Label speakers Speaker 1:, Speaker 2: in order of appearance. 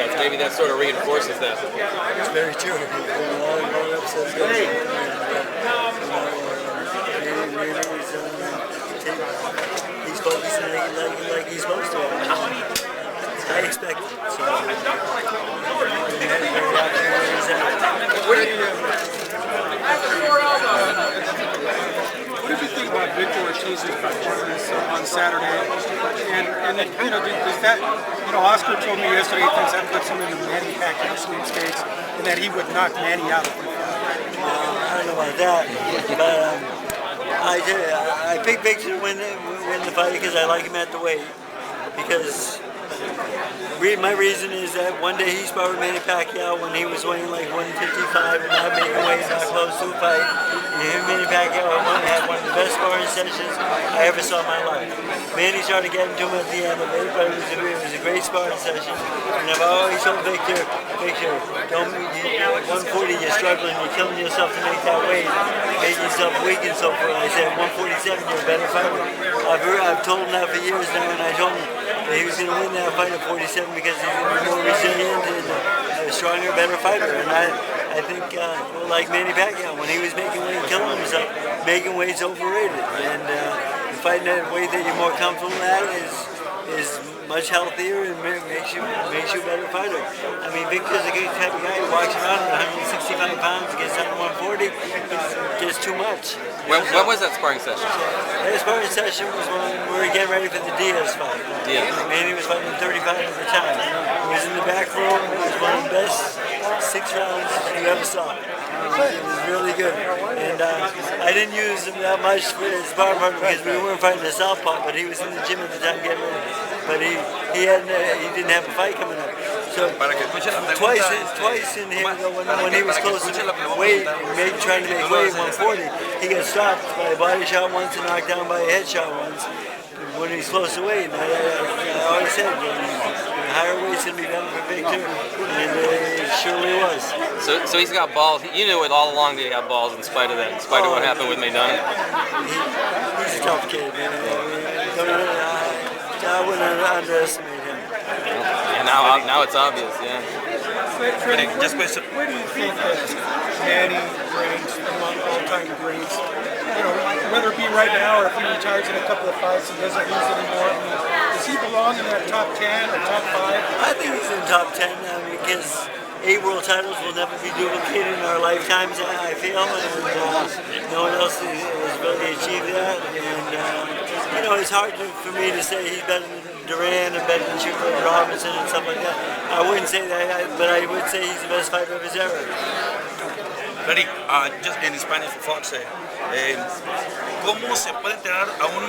Speaker 1: upsets. Maybe that sort of reinforces that.
Speaker 2: It's very true. There's been a lot of upsets going he's focusing like he's supposed to. I expect it. So,
Speaker 3: what did you think about Victor Ortiz's performance on Saturday? And does that, Oscar told me yesterday he thinks that puts him in the Manny Pacquiao sweepstakes and that he would knock Manny out of the fight.
Speaker 2: I don't know about that, but I picked Victor to win the fight because I like him at the weight. Because my reason is that one day he sparred with Manny Pacquiao when he was weighing like 155 and not making weight, not close to a fight. And him and Manny Pacquiao had one of the best sparring sessions I ever saw in my life. Manny started getting to him at the end of it, but it was a great sparring session. And I've always told Victor, don't 140, you're struggling, you're killing yourself to make that weight, making yourself weak and so forth. I said 147, you're a better fighter. I've told him that for years now, and I told him that he was going to win that fight at 47 because he's going to be more resilient and a stronger, better fighter. And I think, like Manny Pacquiao, when he was making weight and killing himself, making weight's overrated. And fighting at a weight that you're more comfortable at is much healthier and makes you a better fighter. I mean, Victor's a good type of guy who walks around at 165 pounds, gets down to 140, it's just too much.
Speaker 1: When was that sparring session?
Speaker 2: That sparring session was when we were getting ready for the Diaz fight.
Speaker 1: Diaz.
Speaker 2: Manny was fighting 35 at the time. He was in the back room. It was one of the best 6 rounds you ever saw. It was really good. And I didn't use him that much for his sparring partner because we weren't fighting the southpaw, but he was in the gym at the time getting ready. But he didn't have a fight coming up. So twice in here when he was close to weight, trying to make weight 140, he got stopped by a body shot once and knocked down by a head shot once when he was close to weight. And I always said higher weight's gonna be better for Victor, and it surely was.
Speaker 1: So he's got balls. You knew it all along that he had balls in spite of that, in spite of what happened with Maidana.
Speaker 2: He's a tough kid, man. I wouldn't underestimate him.
Speaker 1: Yeah, now it's obvious, yeah.
Speaker 3: Freddie, where do you think that Manny ranks among all-time greats? Whether it be right now or if he retires in a couple of fights and doesn't lose anymore, does he belong in that top 10 or top 5?
Speaker 2: I think he's in top 10 because 8 world titles will never be duplicated in our lifetimes, I feel, and no one else has really achieved that. And it's hard for me to say he's better than Duran and better than Sugar Robinson and stuff like that. I wouldn't say that, but I would say he's the best fighter of his era.
Speaker 4: Freddie, just in Spanish for Fox, ¿cómo se puede enterar a uno